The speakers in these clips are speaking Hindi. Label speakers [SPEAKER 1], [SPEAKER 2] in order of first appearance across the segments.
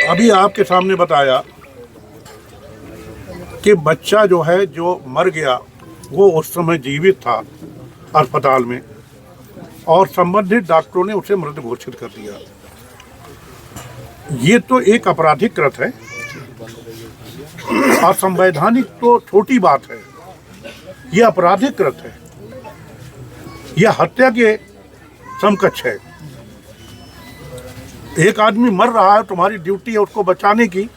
[SPEAKER 1] अभी आपके सामने बताया कि बच्चा जो है जो मर गया वो उस समय जीवित था अस्पताल में और संबंधित डॉक्टरों ने उसे मृत घोषित कर दिया। ये तो एक आपराधिक कृत्य है, असंवैधानिक तो छोटी बात है, ये आपराधिक कृत्य है, यह हत्या के समकक्ष है। एक आदमी मर रहा है, तुम्हारी ड्यूटी है उसको बचाने की।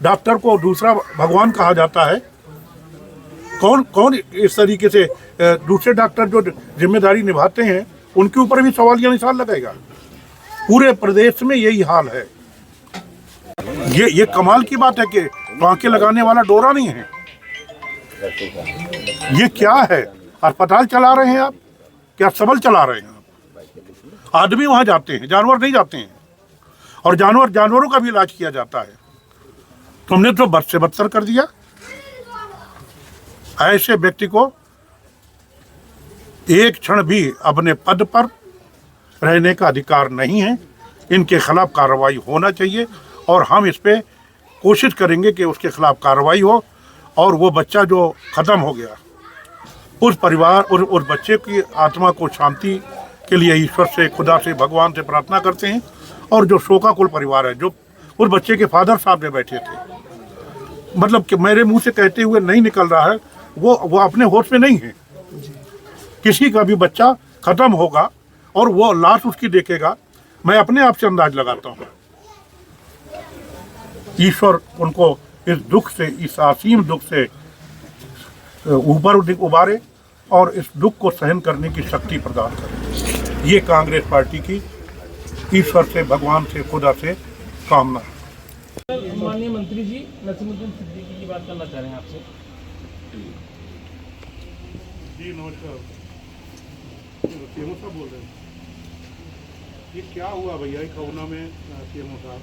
[SPEAKER 1] डॉक्टर को दूसरा भगवान कहा जाता है। कौन कौन इस तरीके से दूसरे डॉक्टर जो जिम्मेदारी निभाते हैं उनके ऊपर भी सवालिया निशान लगेगा। पूरे प्रदेश में यही हाल है। ये कमाल की बात है कि टाँके लगाने वाला डोरा नहीं है। ये क्या है? अस्पताल चला रहे हैं आप? क्या सबल चला रहे हैं आप? आदमी वहां जाते हैं, जानवर नहीं जाते हैं, और जानवरों का भी इलाज किया जाता है। तुमने तो बद से बदतर कर दिया। ऐसे व्यक्ति को एक क्षण भी अपने पद पर रहने का अधिकार नहीं है। इनके खिलाफ कार्रवाई होना चाहिए और हम इस पे कोशिश करेंगे कि उसके खिलाफ कार्रवाई हो और वो बच्चा जो ख़त्म हो गया उस परिवार और उस बच्चे की आत्मा को शांति के लिए ईश्वर से, खुदा से, भगवान से प्रार्थना करते हैं। और जो शोकाकुल परिवार है, जो उस बच्चे के फादर साहब में बैठे थे, मतलब कि मेरे मुंह से कहते हुए नहीं निकल रहा है, वो अपने होश में नहीं है। किसी का भी बच्चा खत्म होगा और वो लाश उसकी देखेगा, मैं अपने आप से अंदाज लगाता हूँ। ईश्वर उनको इस दुख से, इस असीम दुख से ऊपर उबारे और इस दुख को सहन करने की शक्ति प्रदान करे। ये कांग्रेस पार्टी की ईश्वर से, भगवान से, खुदा से कामना है।
[SPEAKER 2] माननीय मंत्री जी नसीमुद्दीन सिद्दीकी की बात करना चाह रहे हैं आपसे।
[SPEAKER 1] जी नमस्कार, सीएमओ साहब बोल रहे हैं। ये क्या हुआ भैया खौना में सीएमओ साहब?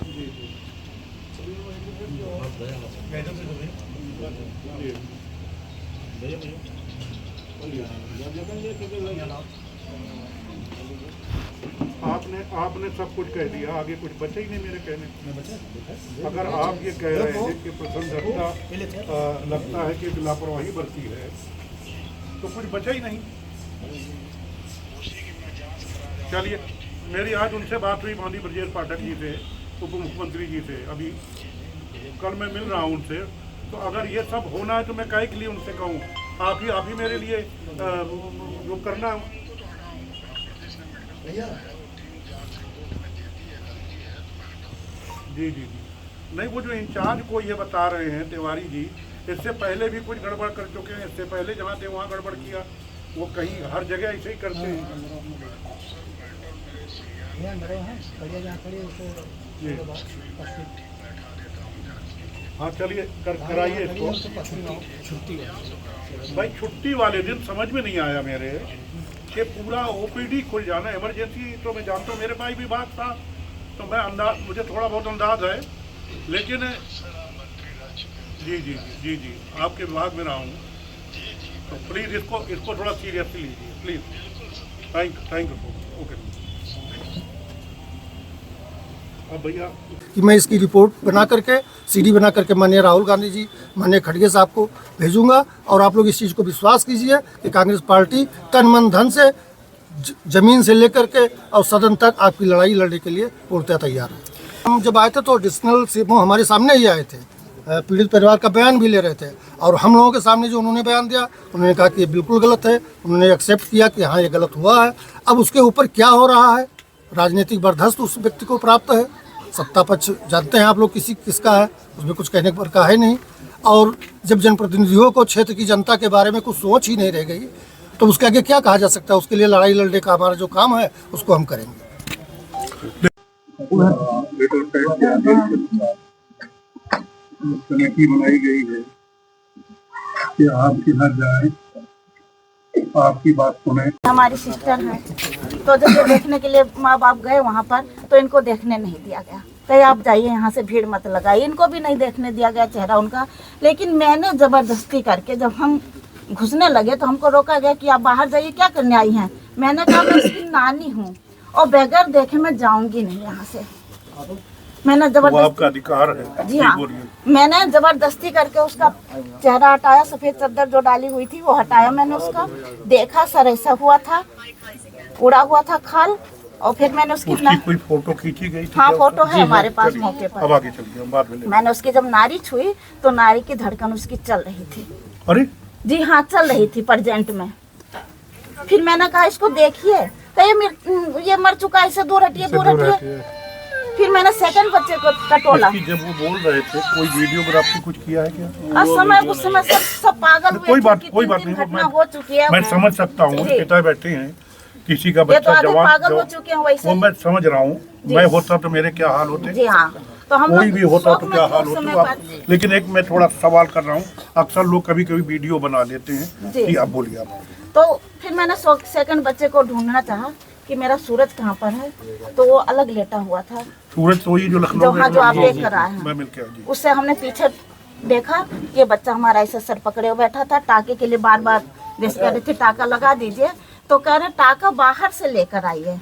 [SPEAKER 1] जी जी आपने सब कुछ कह दिया, आगे कुछ बचा ही नहीं मेरे कहने। अगर आप ये कह रहे हैं कि प्रथमदत्ता लगता है कि लापरवाही बरती है तो कुछ बचा ही नहीं। चलिए, मेरी आज उनसे बात हुई, माननीय ब्रजेश पाठक जी से, उप मुख्यमंत्री जी से, अभी कल मैं मिल रहा हूँ उनसे। तो अगर ये सब होना है तो मैं काहे के लिए उनसे कहूँ? आप ही मेरे लिए जो करना जी जी जी नहीं, वो जो इंचार्ज को ये बता रहे हैं तिवारी जी, इससे पहले भी कुछ गड़बड़ कर चुके हैं। इससे पहले जहाँ थे वहाँ गड़बड़ किया, वो कहीं हर जगह ऐसे ही करते हैं। हाँ चलिए, कराइए इसको। भाई छुट्टी वाले दिन समझ में नहीं आया मेरे कि पूरा ओपीडी खुल जाना, इमरजेंसी तो मैं जानता हूँ, मेरे पास भी बात था तो मुझे थोड़ा बहुत अंदाज है, लेकिन जी जी जी जी आपके विभाग में रहा हूँ, तो प्लीज़ इसको थोड़ा सीरियसली लीजिए प्लीज़। Thank you. ओके। अब भैया
[SPEAKER 3] कि मैं इसकी रिपोर्ट बना करके, सीडी बना करके माननीय राहुल गांधी जी, माननीय खड़गे साहब को भेजूंगा। और आप लोग इस चीज़ को विश्वास कीजिए कि कांग्रेस पार्टी तन मन धन से, जमीन से लेकर के और सदन तक आपकी लड़ाई लड़ने के लिए पूर्णतः तैयार है। हम जब आए थे तो एडिशनल सीएमओ हमारे सामने ही आए थे, पीड़ित परिवार का बयान भी ले रहे थे, और हम लोगों के सामने जो उन्होंने बयान दिया, उन्होंने कहा कि ये बिल्कुल गलत है। उन्होंने एक्सेप्ट किया कि हाँ ये गलत हुआ है। अब उसके ऊपर क्या हो रहा है, राजनीतिक बर्दाश्त उस व्यक्ति को प्राप्त है। सत्ता पक्ष जानते हैं आप लोग किसका है, उसमें कुछ कहने पर का है नहीं। और जब जनप्रतिनिधियों को क्षेत्र की जनता के बारे में कुछ सोच ही नहीं रह गई तो उसके आगे क्या कहा जा सकता है? उसके लिए लड़ाई लड़ने का हमारा जो काम है उसको हम करेंगे।
[SPEAKER 4] कमेटी बनाई गई है कि आपके घर जाए, आपकी बात सुने।
[SPEAKER 5] हमारी सिस्टर है, तो जब ये देखने के लिए माँ बाप गए वहाँ पर, तो इनको देखने नहीं दिया गया। कहीं आप जाइए यहाँ से, भीड़ मत लगाइए। इनको भी नहीं देखने दिया गया चेहरा उनका। लेकिन मैंने ज़बरदस्ती करके, जब हम घुसने लगे तो हमको रोका गया कि आप बाहर जाइए, क्या करने आई हैं। मैंने कहा मैं उसकी नानी हूँ और बगैर देखे मैं जाऊंगी नहीं यहाँ से। मैंने
[SPEAKER 1] वो
[SPEAKER 5] जबरदस्ती,
[SPEAKER 1] आपका अधिकार है।
[SPEAKER 5] जी हाँ, मैंने जबरदस्ती करके उसका चेहरा हटाया, सफेद चादर जो डाली हुई थी वो हटाया। मैंने उसका देखा, सर ऐसा हुआ था, उड़ा हुआ था खाल, और फिर मैंने उसकी
[SPEAKER 1] कोई फोटो खींची गई थी?
[SPEAKER 5] हाँ, फोटो है हमारे पास मौके पर।
[SPEAKER 1] अब आगे चलिए, हम बाद में
[SPEAKER 5] मैंने उसकी जब नारी छुई तो नारी की धड़कन उसकी चल रही थी।
[SPEAKER 1] अरे
[SPEAKER 5] जी हाँ, चल रही थी प्रेजेंट में। फिर मैंने कहा इसको देखिए, तो ये मर चुका है, इसे दूर हटिए, दूर हटिए। फिर मैंने सेकंड बच्चे को टटोला।
[SPEAKER 1] जब वो बोल रहे थे कोई वीडियोग्राफी कुछ किया है क्या?
[SPEAKER 5] उस समय सब पागल हुए।
[SPEAKER 1] कोई बात
[SPEAKER 5] नहीं, घटना हो चुकी है।
[SPEAKER 1] मैं समझ सकता हूँ, पिता बैठे हैं, किसी का
[SPEAKER 5] ये तो
[SPEAKER 1] बच्चा
[SPEAKER 5] आधे
[SPEAKER 1] जवान
[SPEAKER 5] पागल हो चुके हैं वैसे।
[SPEAKER 1] वो मैं समझ रहा हूँ। मैं होता तो मेरे क्या हाल होते?
[SPEAKER 5] जी हाँ, तो हम
[SPEAKER 1] कोई भी होता तो क्या हाल
[SPEAKER 5] उस समय
[SPEAKER 1] होता। लेकिन एक मैं थोड़ा सवाल कर रहा हूँ, अक्सर लोग कभी कभी वीडियो बना लेते हैं
[SPEAKER 5] जी।
[SPEAKER 1] कि आप बोलिए आप।
[SPEAKER 5] तो फिर मैंने सेकंड बच्चे को ढूंढना चाहा कि मेरा सूरज कहाँ पर है, तो वो अलग लेटा हुआ था।
[SPEAKER 1] सूरज तो ये जो लखनऊ में
[SPEAKER 5] जो आप देख कर आए हैं,
[SPEAKER 1] मैं मिल के जी।
[SPEAKER 5] उससे हमने पीछे देखा, ये बच्चा हमारा ऐसे सर पकड़े हुए बैठा था। टाके के लिए बार बार जैसे कह रहे थे टाका लगा दीजिए, तो कह रहे टाका बाहर से लेकर आइए।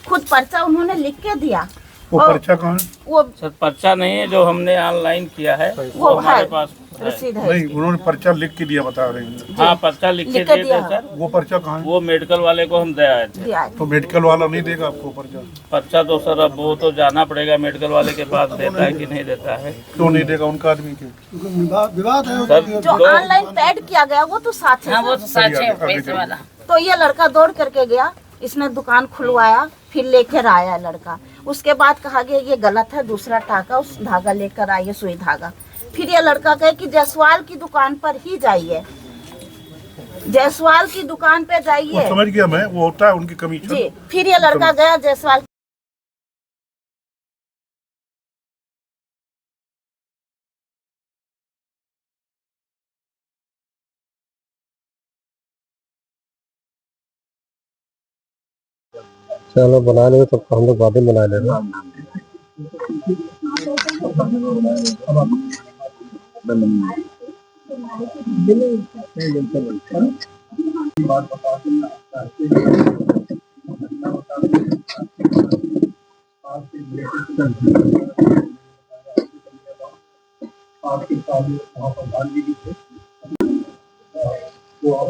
[SPEAKER 5] खुद पर्चा उन्होंने लिख के दिया।
[SPEAKER 1] वो
[SPEAKER 5] और
[SPEAKER 1] पर्चा कहाँ है?
[SPEAKER 2] वो सर पर्चा नहीं है, जो हमने ऑनलाइन किया है
[SPEAKER 5] वो
[SPEAKER 2] हमारे
[SPEAKER 5] है,
[SPEAKER 2] पास
[SPEAKER 5] रसीद है।
[SPEAKER 1] नहीं, उन्होंने पर्चा लिख के दिया, बता रहे हैं।
[SPEAKER 2] हाँ, पर्चा लिख के दिए थे सर।
[SPEAKER 1] वो पर्चा कहाँ है?
[SPEAKER 2] वो मेडिकल वाले को हम दे आए थे।
[SPEAKER 5] दिया है।
[SPEAKER 1] तो मेडिकल वाला नहीं देगा आपको पर्चा?
[SPEAKER 2] पर्चा तो सर अब वो तो जाना पड़ेगा मेडिकल वाले के पास, देता है कि नहीं देता है।
[SPEAKER 1] क्यों नहीं देगा उनका आदमी के?
[SPEAKER 3] विवाद है।
[SPEAKER 2] सर
[SPEAKER 5] जो ऑनलाइन पैड किया गया वो तो साथ है। तो ये लड़का दौड़ करके गया, इसने दुकान खुलवाया, फिर लेकर आया लड़का। उसके बाद कहा गया ये गलत है, दूसरा टाका उस धागा लेकर आइए, सुई धागा। फिर ये लड़का कहे कि जायसवाल की दुकान पर ही जाइए, जायसवाल की दुकान पे जाइए।
[SPEAKER 1] समझ गया मैं, वो होता है उनकी कमीशन।
[SPEAKER 5] जी, फिर ये लड़का गया जायसवाल।
[SPEAKER 3] चलो बना ले, तो हम लोग बाद में बना ले रहे हैं।
[SPEAKER 4] आपके सामने वहाँ प्रधान जी भी थे, वो आप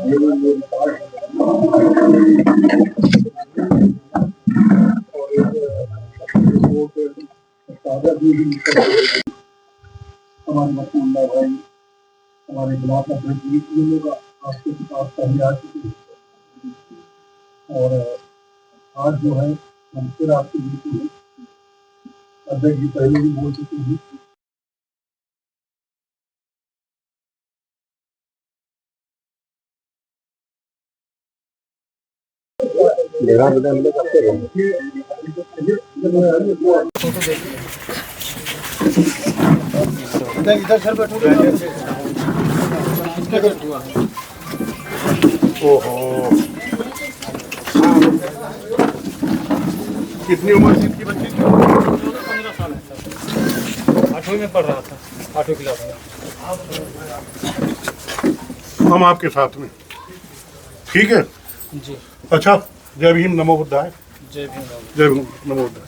[SPEAKER 4] हमारे मसूल्ला भाई, हमारे गुलाब का लोग आपके पास पहले आ चुके हैं। और आज जो है हम फिर आपके बीच में अध्यक्ष जी पहले भी बोल चुके हैं।
[SPEAKER 3] इधर सर बैठो।
[SPEAKER 1] ओहो, कितनी उम्र थी इसकी बच्ची की?
[SPEAKER 2] 15 साल है सर, 8वीं में पढ़ रहा था, 8वीं क्लास में।
[SPEAKER 1] हम आपके साथ में, ठीक है
[SPEAKER 2] जी।
[SPEAKER 1] अच्छा, जय भीम, नमो बुद्धाय।
[SPEAKER 2] जय भीम।
[SPEAKER 1] जय भीम, नमो बुद्धाय।